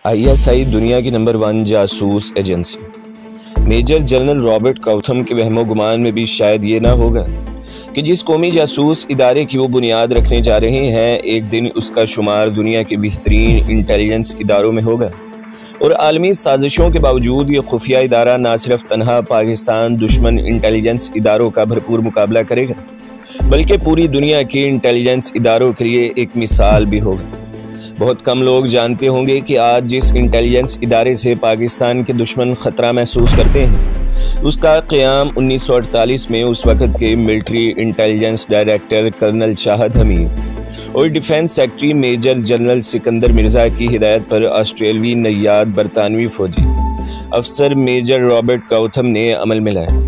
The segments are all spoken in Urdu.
ISI دنیا کی نمبر 1 جاسوس ایجنسی۔ میجر جنرل رابرٹ کوتھم کے وہم و گمان میں بھی شاید یہ نہ ہوگا کہ جس قومی جاسوس ادارے کی وہ بنیاد رکھنے جا رہے ہیں ایک دن اس کا شمار دنیا کے بہترین انٹیلیجنس اداروں میں ہوگا، اور عالمی سازشوں کے باوجود یہ خفیہ ادارہ نہ صرف تنہا پاکستان دشمن انٹیلیجنس اداروں کا بھرپور مقابلہ کرے گا بلکہ پوری دنیا کے انٹیلیجنس اداروں کے لیے ایک مثال بھی ہوگا۔ بہت کم لوگ جانتے ہوں گے کہ آج جس انٹیلیجنس ادارے سے پاکستان کے دشمن خطرہ محسوس کرتے ہیں اس کا قیام 1948 میں اس وقت کے military intelligence director colonel Shahid Hameed اور defence secretary major general Sikandar Mirza کی ہدایت پر آسٹریلوی نیاد برطانوی فوجی افسر میجر رابرٹ کوتھم نے عمل میں لایا،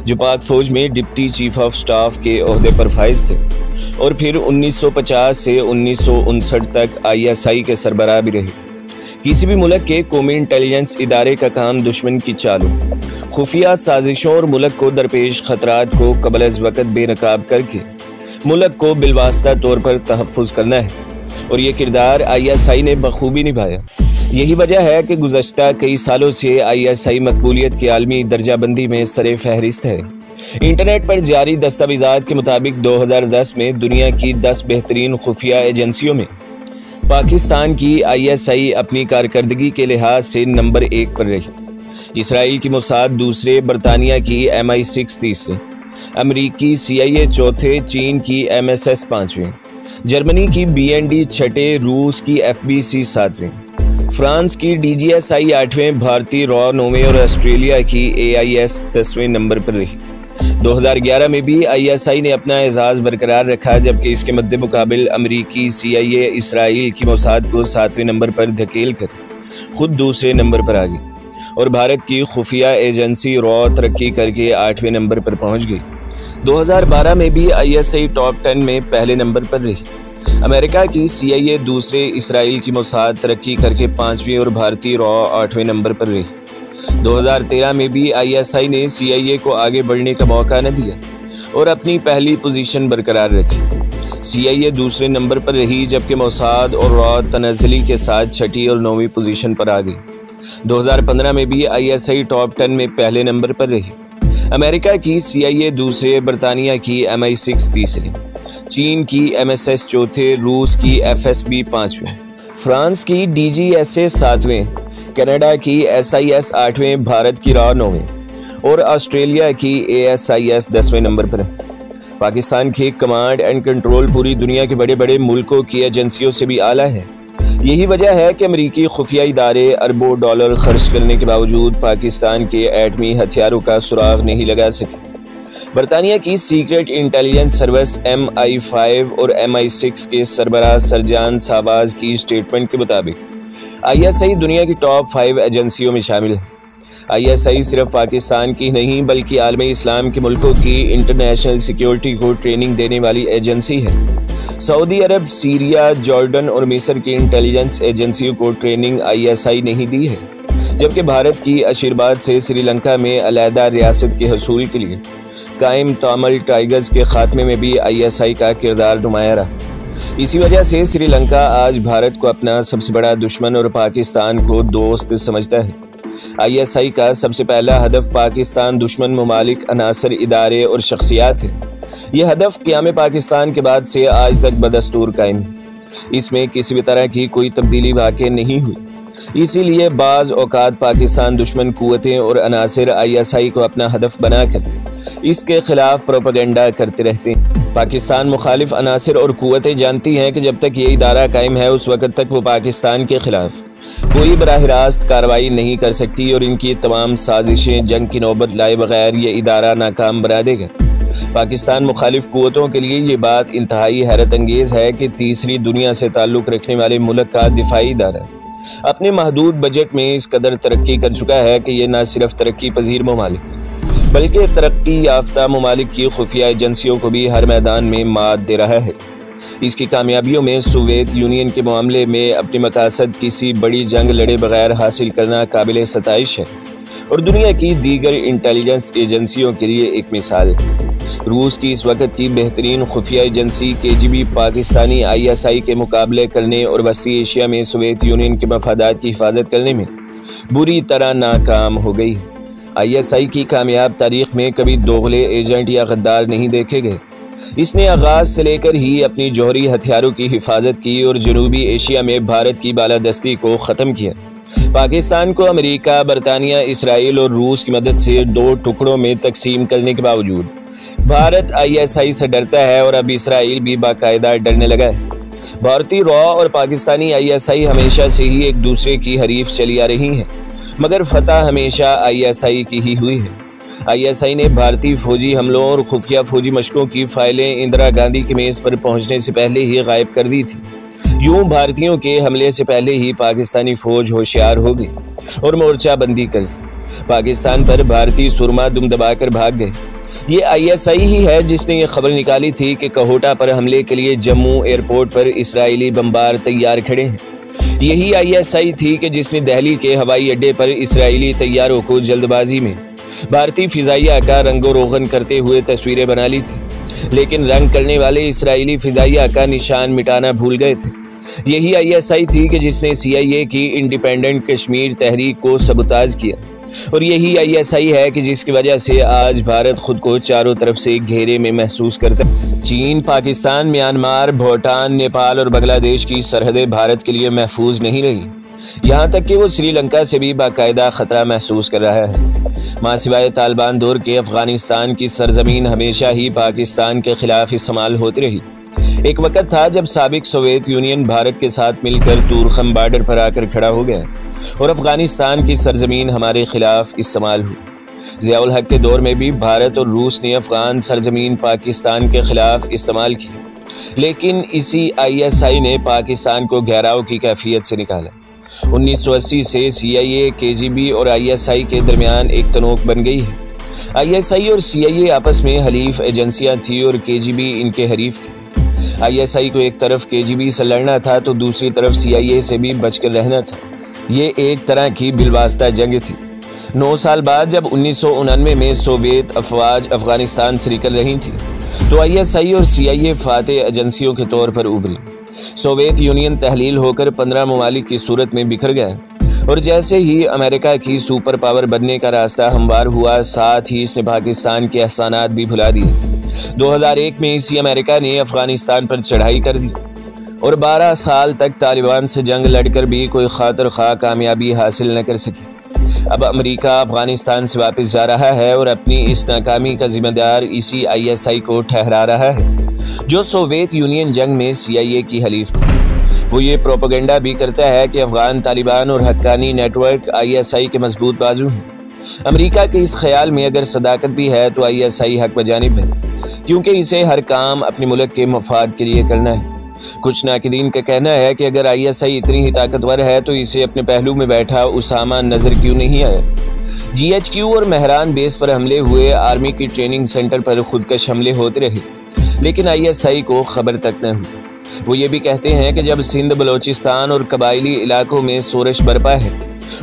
جو پاک فوج میں ڈپٹی چیف آف سٹاف کے عہدے پر فائز تھے اور پھر 1950 سے 1959 تک ISI کے سربراہ بھی رہے۔ کسی بھی ملک کے قومی انٹیلیجنس ادارے کا کام دشمن کی چالوں، خفیہ سازشوں اور ملک کو درپیش خطرات کو قبل از وقت بے نقاب کر کے ملک کو بالواسطہ طور پر تحفظ کرنا ہے، اور یہ کردار ISI نے بخوبی نبھایا۔ یہی وجہ ہے کہ گزشتہ کئی سالوں سے ISI مقبولیت کی عالمی درجہ بندی میں سر فہرست ہے۔ انٹرنیٹ پر جاری دستاویزات کے مطابق 2010 میں دنیا کی 10 بہترین خفیہ ایجنسیوں میں پاکستان کی ISI اپنی کارکردگی کے لحاظ سے نمبر 1 پر رہی۔ اسرائیل کی موساد دوسرے، برطانیہ کی MI6 تیسرے، امریکی CIA چوتھے، چین کی MSS پانچویں، جرمنی کی BND چھٹے، روس کی FBC ساتویں، فرانس کی DGSI آٹھویں، بھارتی RAW نویں اور آسٹریلیا کی AIS 10ویں نمبر پر رہی۔ 2011 میں بھی ISI نے اپنا اعزاز برقرار رکھا، جبکہ اس کے مد مقابل امریکی CIA اسرائیل کی موساد کو 7ویں نمبر پر دھکیل کر خود دوسرے نمبر پر آ گئی، اور بھارت کی خفیہ ایجنسی RAW ترقی کر کے 8ویں نمبر پر پہنچ گئی۔ 2012 میں بھی ISI ٹاپ 10 میں پہلے نمبر پر رہی۔ امریکہ کی CIA دوسرے، اسرائیل کی موساد ترقی کر کے 5ویں اور بھارتی RAW 8ویں نمبر پر رہی۔ 2013 میں بھی ISI نے CIA کو آگے بڑھنے کا موقع نہ دیا اور اپنی پہلی پوزیشن برقرار رکھی۔ CIA دوسرے نمبر پر رہی، جبکہ موساد اور RAW تنزلی کے ساتھ چھٹی اور 9ویں پوزیشن پر آ گئی۔ 2015 میں بھی ISI ٹاپ 10 میں پہلے نمبر پر رہی۔ امریکہ کی CIA دوسرے، برطانیہ کی MI6 تیسرے، چین کی MSS چوتھے، روس کی FSB پانچویں، فرانس کی DGSA ساتویں، کینیڈا کی SIS آٹھویں، بھارت کی RAW نویں اور آسٹریلیا کی ASIS 10ویں نمبر پر ہے۔ پاکستان کی کمانڈ اینڈ کنٹرول پوری دنیا کے بڑے بڑے ملکوں کی ایجنسیوں سے بھی اعلیٰ ہے۔ یہی وجہ ہے کہ امریکی خفیہ ادارے اربوں ڈالر خرچ کرنے کے باوجود پاکستان کے ایٹمی ہتھیاروں کا سراغ نہیں لگا سکے۔ برطانیہ کی سیکرٹ انٹیلیجنس سروس MI5 اور MI6 کے سربراہ سر جان ساواز کی اسٹیٹمنٹ کے مطابق ISI دنیا کی ٹاپ 5 ایجنسیوں میں شامل ہے۔ ISI صرف پاکستان کی نہیں بلکہ عالم اسلام کے ملکوں کی انٹرنیشنل سیکیورٹی کو ٹریننگ دینے والی ایجنسی ہے۔ سعودی عرب، سیریا، جارڈن اور مصر کی انٹیلیجنس ایجنسیوں کو ٹریننگ ISI نہیں دی ہے، جبکہ بھارت کی اشرباد سے سری لنکا میں علیحدہ ریاست کے حصول کے لیے قائم تامل ٹائیگرز کے خاتمے میں بھی ISI کا کردار نمایاں رہا۔ اسی وجہ سے سری لنکا آج بھارت کو اپنا سب سے بڑا دشمن اور پاکستان کو دوست سمجھتا ہے۔ ISI کا سب سے پہلا ہدف پاکستان دشمن ممالک، عناصر، ادارے اور شخصیات ہے۔ یہ ہدف قیام پاکستان کے بعد سے آج تک بدستور قائم ہے۔ اس میں کسی بھی طرح کی کوئی تبدیلی واقع نہیں ہوئی۔ اسی لیے بعض اوقات پاکستان دشمن قوتیں اور عناصر ISI کو اپنا ہدف بنا کر اس کے خلاف پروپیگنڈا کرتے رہتے ہیں۔ پاکستان مخالف عناصر اور قوتیں جانتی ہیں کہ جب تک یہ ادارہ قائم ہے اس وقت تک وہ پاکستان کے خلاف کوئی براہ راست کارروائی نہیں کر سکتی، اور ان کی تمام سازشیں جنگ کی نوبت لائے بغیر یہ ادارہ ناکام بنا دے گا۔ پاکستان مخالف قوتوں کے لیے یہ بات انتہائی حیرت انگیز ہے کہ تیسری دنیا سے تعلق رکھنے والے ملک کا دفاعی ادارہ اپنے محدود بجٹ میں اس قدر ترقی کر چکا ہے کہ یہ نہ صرف ترقی پذیر ممالک بلکہ ترقی یافتہ ممالک کی خفیہ ایجنسیوں کو بھی ہر میدان میں مات دے رہا ہے۔ اس کی کامیابیوں میں سوویت یونین کے معاملے میں اپنے مقاصد کسی بڑی جنگ لڑے بغیر حاصل کرنا قابل ستائش ہے، اور دنیا کی دیگر انٹیلیجنس ایجنسیوں کے لیے ایک مثال ہے۔ روس کی اس وقت کی بہترین خفیہ ایجنسی KGB پاکستانی ISI کے مقابلے کرنے اور وسطی ایشیا میں سوویت یونین کے مفادات کی حفاظت کرنے میں بری طرح ناکام ہو گئی۔ ISI کی کامیاب تاریخ میں کبھی دوغلے ایجنٹ یا غدار نہیں دیکھے گئے۔ اس نے آغاز سے لے کر ہی اپنی جوہری ہتھیاروں کی حفاظت کی اور جنوبی ایشیا میں بھارت کی بالادستی کو ختم کیا۔ پاکستان کو امریکہ، برطانیہ، اسرائیل اور روس کی مدد سے 2 ٹکڑوں میں تقسیم کرنے کے باوجود بھارت ISI سے ڈرتا ہے اور اب اسرائیل بھی باقاعدہ ڈرنے لگا ہے۔ بھارتی را اور پاکستانی ISI ہمیشہ سے ہی ایک دوسرے کی حریف چلی آ رہی ہیں، مگر فتح ہمیشہ ISI کی ہی ہوئی ہے۔ ISI نے بھارتی فوجی حملوں اور خفیہ فوجی مشقوں کی فائلیں اندرا گاندھی کی میز پر پہنچنے سے پہلے ہی غائب کر دی تھی۔ یوں بھارتیوں کے حملے سے پہلے ہی پاکستانی فوج ہوشیار ہو گئی اور مورچہ بندی کر پاکستان پر بھارتی سرما دم دبا کر بھاگ گئے۔ یہ ISI ہی ہے جس نے یہ خبر نکالی تھی کہ کہوٹہ پر حملے کے لیے جموں ایئرپورٹ پر اسرائیلی بمبار تیار کھڑے ہیں۔ یہی ISI تھی کہ جس نے دہلی کے ہوائی اڈے پر اسرائیلی طیاروں کو جلد بازی میں بھارتی فضائیہ کا رنگ و روغن کرتے ہوئے تصویریں بنا لی تھی، لیکن رنگ کرنے والے اسرائیلی فضائیہ کا نشان مٹانا بھول گئے تھے۔ یہی ISI تھی کہ جس نے CIA کی انڈیپینڈنٹ کشمیر تحریک کو سبوتاژ کیا، اور یہی ISI ہے کہ جس کی وجہ سے آج بھارت خود کو چاروں طرف سے گھیرے میں محسوس کرتا ہے۔ چین، پاکستان، میانمار، بھوٹان، نیپال اور بنگلہ دیش کی سرحدیں بھارت کے لیے محفوظ نہیں رہی، یہاں تک کہ وہ سری لنکا سے بھی باقاعدہ خطرہ محسوس کر رہا ہے۔ ماں سوائے طالبان دور کے افغانستان کی سرزمین ہمیشہ ہی پاکستان کے خلاف استعمال ہوتی رہی۔ ایک وقت تھا جب سابق سوویت یونین بھارت کے ساتھ مل کر تورخم بارڈر پر آ کر کھڑا ہو گیا اور افغانستان کی سرزمین ہمارے خلاف استعمال ہوئی۔ ضیاء الحق کے دور میں بھی بھارت اور روس نے افغان سرزمین پاکستان کے خلاف استعمال کی، لیکن اسی ISI نے پاکستان کو گھیراؤ کی کیفیت سے نکالا۔ 1980 سے CIA، KGB اور ISI کے درمیان ایک تنوک بن گئی ہے۔ ISI اور CIA آپس میں حلیف ایجنسیاں تھیں اور KGB ان کے حریف تھی۔ ISI کو ایک طرف KGB سے لڑنا تھا تو دوسری طرف CIA سے بھی بچ کر رہنا تھا۔ یہ ایک طرح کی بالواسطہ جنگ تھی۔ 9 سال بعد جب 1999 میں سوویت افواج افغانستان سے نکل رہی تھی تو ISI اور CIA فاتح ایجنسیوں کے طور پر ابھری۔ سوویت یونین تحلیل ہو کر 15 ممالک کی صورت میں بکھر گیا، اور جیسے ہی امریکہ کی سپر پاور بننے کا راستہ ہموار ہوا، ساتھ ہی اس نے پاکستان کے احسانات بھی بھلا دیے۔ 2001 میں اسی امریکہ نے افغانستان پر چڑھائی کر دی اور 12 سال تک طالبان سے جنگ لڑ کر بھی کوئی خاطر خواہ کامیابی حاصل نہ کر سکی۔ اب امریکہ افغانستان سے واپس جا رہا ہے اور اپنی اس ناکامی کا ذمہ دار اسی ISI کو ٹھہرا رہا ہے جو سوویت یونین جنگ میں CIA کی حلیف تھی۔ وہ یہ پروپیگنڈا بھی کرتا ہے کہ افغان طالبان اور حقانی نیٹ ورک ISI کے مضبوط بازو ہیں۔ امریکہ کے اس خیال میں اگر صداقت بھی ہے تو ISI حق بجانب ہے، کیونکہ اسے ہر کام اپنے ملک کے مفاد کے لیے کرنا ہے۔ کچھ ناقدین کا کہنا ہے کہ اگر ISI اتنی ہی طاقتور ہے تو اسے اپنے پہلو میں بیٹھا اسامہ نظر کیوں نہیں آیا؟ GHQ اور مہران بیس پر حملے ہوئے، آرمی کی ٹریننگ سینٹر پر خودکش حملے ہوتے رہے، لیکن ISI کو خبر تک نہ ہوئی۔ وہ یہ بھی کہتے ہیں کہ جب سندھ، بلوچستان اور قبائلی علاقوں میں شورش برپا ہے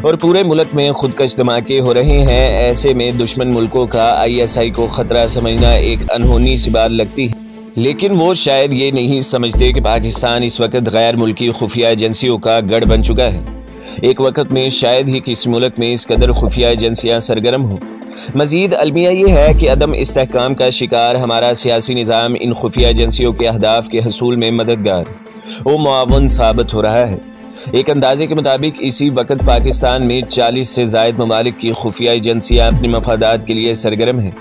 اور پورے ملک میں خودکش دھماکے ہو رہے ہیں، ایسے میں دشمن ملکوں کا ISI کو خطرہ سمجھنا ایک انہونی سی بات لگتی ہے۔ لیکن وہ شاید یہ نہیں سمجھتے کہ پاکستان اس وقت غیر ملکی خفیہ ایجنسیوں کا گڑھ بن چکا ہے۔ ایک وقت میں شاید ہی کسی ملک میں اس قدر خفیہ ایجنسیاں سرگرم ہوں۔ مزید المیہ یہ ہے کہ عدم استحکام کا شکار ہمارا سیاسی نظام ان خفیہ ایجنسیوں کے اہداف کے حصول میں مددگار و معاون ثابت ہو رہا ہے۔ ایک اندازے کے مطابق اسی وقت پاکستان میں 40 سے زائد ممالک کی خفیہ ایجنسیاں اپنے مفادات کے لیے سرگرم ہیں۔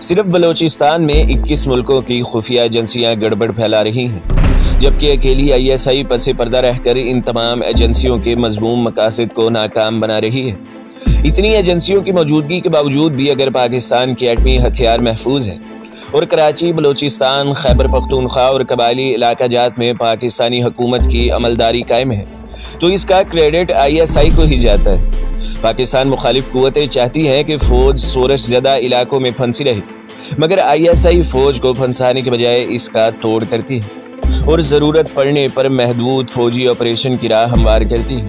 صرف بلوچستان میں 21 ملکوں کی خفیہ ایجنسیاں گڑبڑ پھیلا رہی ہیں، جبکہ اکیلی ISI پس پردہ رہ کر ان تمام ایجنسیوں کے مذموم مقاصد کو ناکام بنا رہی ہے۔ اتنی ایجنسیوں کی موجودگی کے باوجود بھی اگر پاکستان کے ایٹمی ہتھیار محفوظ ہیں اور کراچی، بلوچستان، خیبر پختونخوا اور قبائلی علاقہ جات میں پاکستانی حکومت کی عملداری قائم ہے تو اس کا کریڈٹ ISI کو ہی جاتا ہے۔ پاکستان مخالف قوتیں چاہتی ہیں کہ فوج شورش زدہ علاقوں میں پھنسی رہے، مگر ISI فوج کو پھنسانے کے بجائے اس کا توڑ کرتی ہے اور ضرورت پڑنے پر محدود فوجی آپریشن کی راہ ہموار کرتی ہے۔